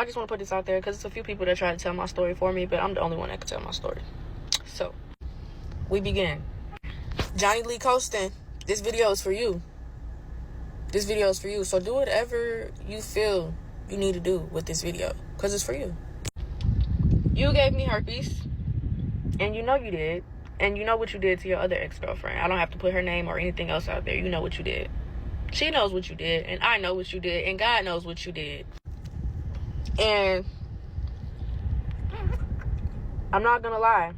I just want to put this out there because it's a few people that try to tell my story for me, but I'm the only one that can tell my story. So, we begin. Johnny Lee Coaston, this video is for you. This video is for you. So do whatever you feel you need to do with this video because it's for you. You gave me herpes, and you know you did. And you know what you did to your other ex-girlfriend. I don't have to put her name or anything else out there. You know what you did. She knows what you did, and I know what you did, and God knows what you did. And I'm not gonna lie,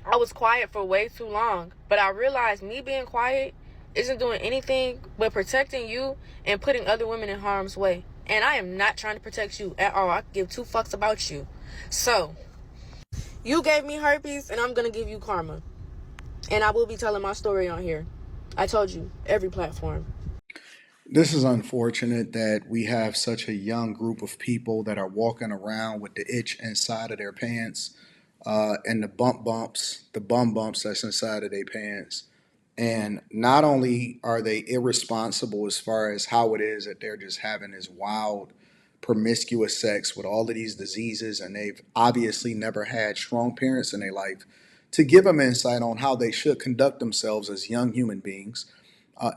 I was quiet for way too long, but I realized me being quiet isn't doing anything but protecting you and putting other women in harm's way. And I am not trying to protect you at all. I give two fucks about you. So, you gave me herpes, and I'm gonna give you karma. And I will be telling my story on here. I told you, every platform. This is unfortunate that we have such a young group of people that are walking around with the itch inside of their pants and the bum bumps that's inside of their pants. And not only are they irresponsible as far as how it is that they're just having this wild, promiscuous sex with all of these diseases, and they've obviously never had strong parents in their life to give them insight on how they should conduct themselves as young human beings.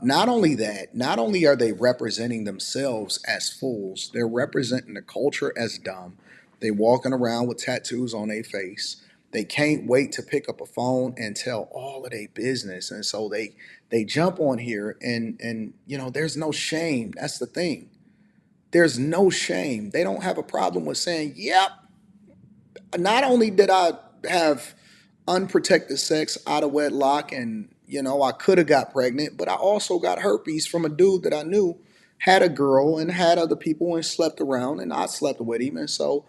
Not only that, not only are they representing themselves as fools, they're representing the culture as dumb. They walking around with tattoos on their face. They can't wait to pick up a phone and tell all of their business. And so they jump on here and there's no shame. That's the thing. There's no shame. They don't have a problem with saying, yep, not only did I have unprotected sex out of wedlock and I could have got pregnant, but I also got herpes from a dude that I knew had a girl and had other people and slept around, and I slept with him, and so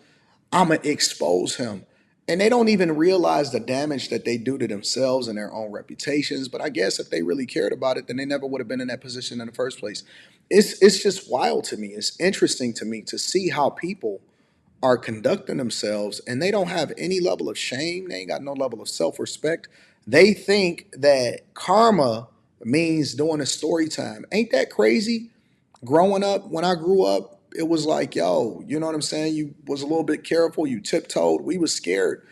I'm gonna expose him. And they don't even realize the damage that they do to themselves and their own reputations. But I guess if they really cared about it, then they never would have been in that position in the first place. It's just wild to me. It's interesting to me to see how people are conducting themselves and they don't have any level of shame. They ain't got no level of self-respect. They think that karma means doing a story time. Ain't that crazy? Growing up, when I grew up, it was like, yo, you know what I'm saying? You was a little bit careful, you tiptoed. We was scared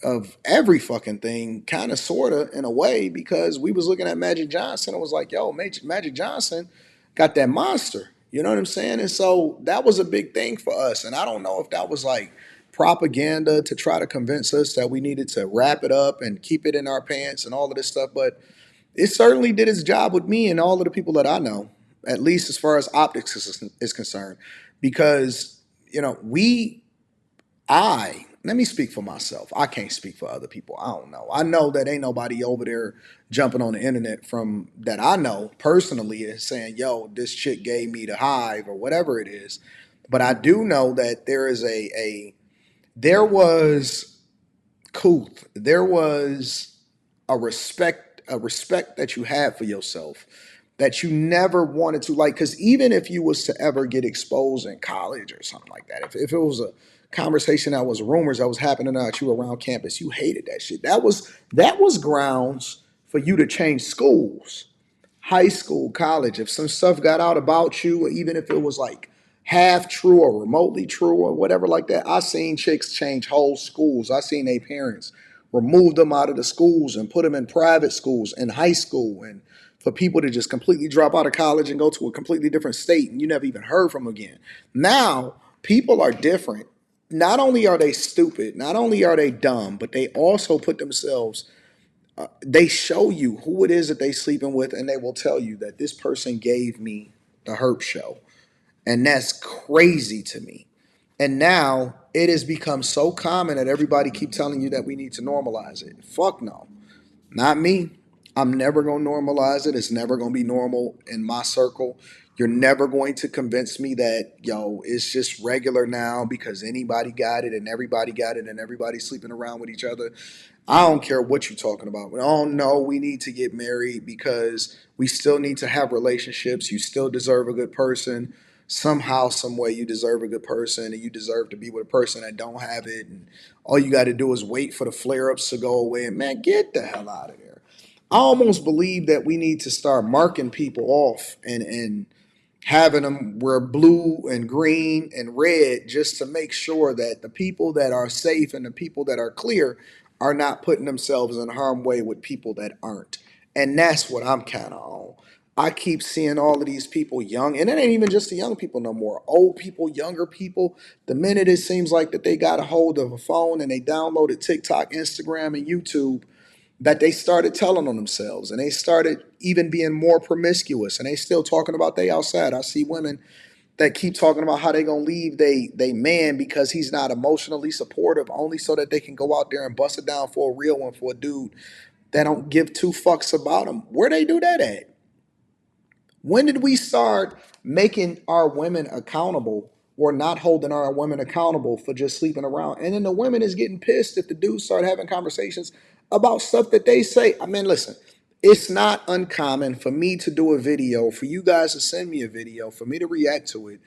of every fucking thing, kind of, sort of, in a way, because we was looking at Magic Johnson. It was like, yo, Magic Johnson got that monster. You know what I'm saying? And so that was a big thing for us. And I don't know if that was like propaganda to try to convince us that we needed to wrap it up and keep it in our pants and all of this stuff. But it certainly did its job with me and all of the people that I know, at least as far as optics is concerned. Because, let me speak for myself. I can't speak for other people. I don't know. I know that ain't nobody over there jumping on the internet from that I know personally and saying, yo, this chick gave me the hive or whatever it is. But I do know that there is there was couth. There was a respect that you had for yourself that you never wanted to, like, because even if you was to ever get exposed in college or something like that, if it was a conversation that was rumors that was happening about you around campus, you hated that shit. That was grounds for you to change schools, high school, college. If some stuff got out about you, even if it was like half true or remotely true or whatever like that, I seen chicks change whole schools. I seen their parents remove them out of the schools and put them in private schools in high school, and for people to just completely drop out of college and go to a completely different state and you never even heard from them again. Now, people are different. Not only are they stupid, not only are they dumb, but they also put themselves, they show you who it is that they sleeping with, and they will tell you that this person gave me the herp show. And that's crazy to me. And now it has become so common that everybody keep telling you that we need to normalize it. Fuck no. Not me. I'm never going to normalize it. It's never going to be normal in my circle. You're never going to convince me that, yo, it's just regular now because anybody got it and everybody got it and everybody's sleeping around with each other. I don't care what you're talking about. Oh, no, we need to get married because we still need to have relationships. You still deserve a good person. Somehow, some way, you deserve a good person, and you deserve to be with a person that don't have it. And all you got to do is wait for the flare-ups to go away. And man, get the hell out of there. I almost believe that we need to start marking people off and having them wear blue and green and red just to make sure that the people that are safe and the people that are clear are not putting themselves in harm's way with people that aren't. And that's what I'm kind of on. I keep seeing all of these people young, and it ain't even just the young people no more. Old people, younger people. The minute it seems like that they got a hold of a phone and they downloaded TikTok, Instagram, and YouTube, that they started telling on themselves and they started even being more promiscuous and they still talking about they outside. I see women that keep talking about how they gonna leave they man because he's not emotionally supportive only so that they can go out there and bust it down for a real one for a dude that don't give two fucks about them. Where they do that at? When did we start making our women accountable or not holding our women accountable for just sleeping around? And then the women is getting pissed if the dudes start having conversations about stuff that they say. I mean, listen, it's not uncommon for me to do a video, for you guys to send me a video, for me to react to it,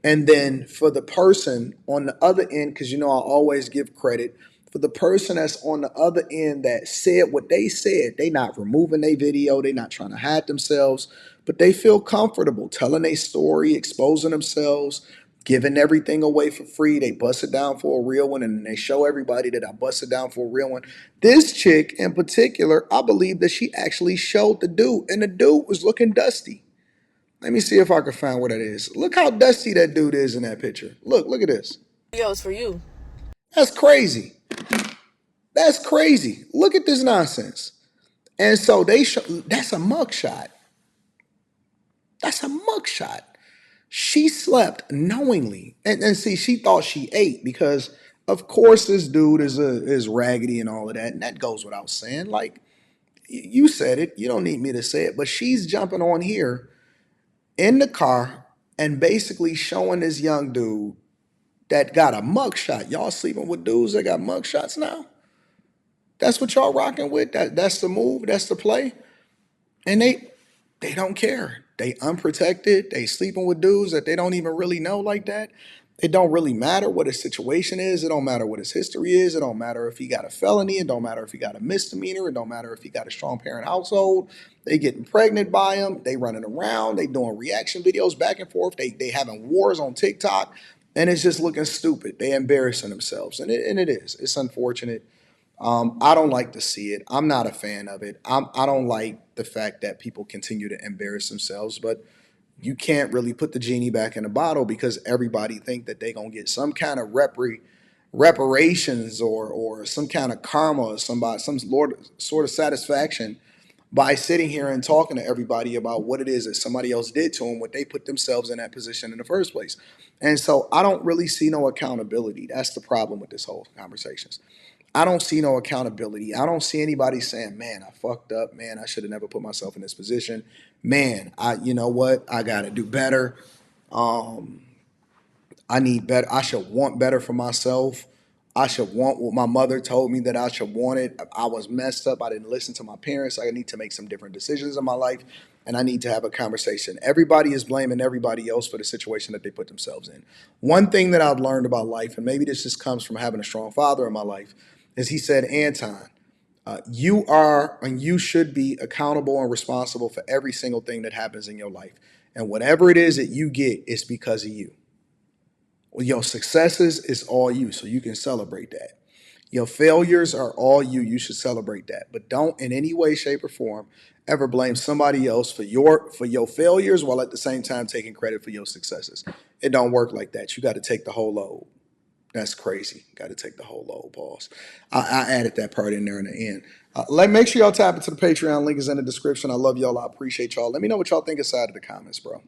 and then for the person on the other end, because you know I always give credit, for the person that's on the other end that said what they said, they not removing their video, they not trying to hide themselves, but they feel comfortable telling their story, exposing themselves, giving everything away for free. They bust it down for a real one, and they show everybody that I busted down for a real one. This chick in particular, I believe that she actually showed the dude, and the dude was looking dusty. Let me see if I can find what it is. Look how dusty that dude is in that picture. Look at this. Videos for you. That's crazy. That's crazy. Look at this nonsense. And so they show that's a mugshot. That's a mugshot. She slept knowingly. And see, she thought she ate because of course this dude is raggedy and all of that. And that goes without saying. Like you said it. You don't need me to say it. But she's jumping on here in the car and basically showing this young dude that got a mugshot. Y'all sleeping with dudes that got mugshots now? That's what y'all rocking with? That's the move, that's the play. And they don't care. They unprotected. They sleeping with dudes that they don't even really know like that. It don't really matter what his situation is. It don't matter what his history is. It don't matter if he got a felony. It don't matter if he got a misdemeanor. It don't matter if he got a strong parent household. They getting pregnant by him. They running around. They doing reaction videos back and forth. They having wars on TikTok. And it's just looking stupid. They embarrassing themselves. And it is. It's unfortunate. I don't like to see it. I'm not a fan of it. I don't like the fact that people continue to embarrass themselves, but you can't really put the genie back in the bottle because everybody think that they're going to get some kind of reparations or some kind of karma or some sort of satisfaction by sitting here and talking to everybody about what it is that somebody else did to them, what they put themselves in that position in the first place. And so I don't really see no accountability. That's the problem with this whole conversations. I don't see no accountability. I don't see anybody saying, man, I fucked up. Man, I should have never put myself in this position. Man, you know what? I got to do better. Um, I need better. I should want better for myself. I should want what my mother told me that I should want it. I was messed up. I didn't listen to my parents. I need to make some different decisions in my life, and I need to have a conversation. Everybody is blaming everybody else for the situation that they put themselves in. One thing that I've learned about life, and maybe this just comes from having a strong father in my life, is he said, Anton, you are and you should be accountable and responsible for every single thing that happens in your life. And whatever it is that you get, it's because of you. Well, your successes is all you, so you can celebrate that. Your failures are all you. You should celebrate that. But don't in any way, shape, or form ever blame somebody else for your failures while at the same time taking credit for your successes. It don't work like that. You got to take the whole load. That's crazy. Got to take the whole load, boss. I added that part in there in the end. Make sure y'all tap into the Patreon. Link is in the description. I love y'all. I appreciate y'all. Let me know what y'all think inside of the comments, bro.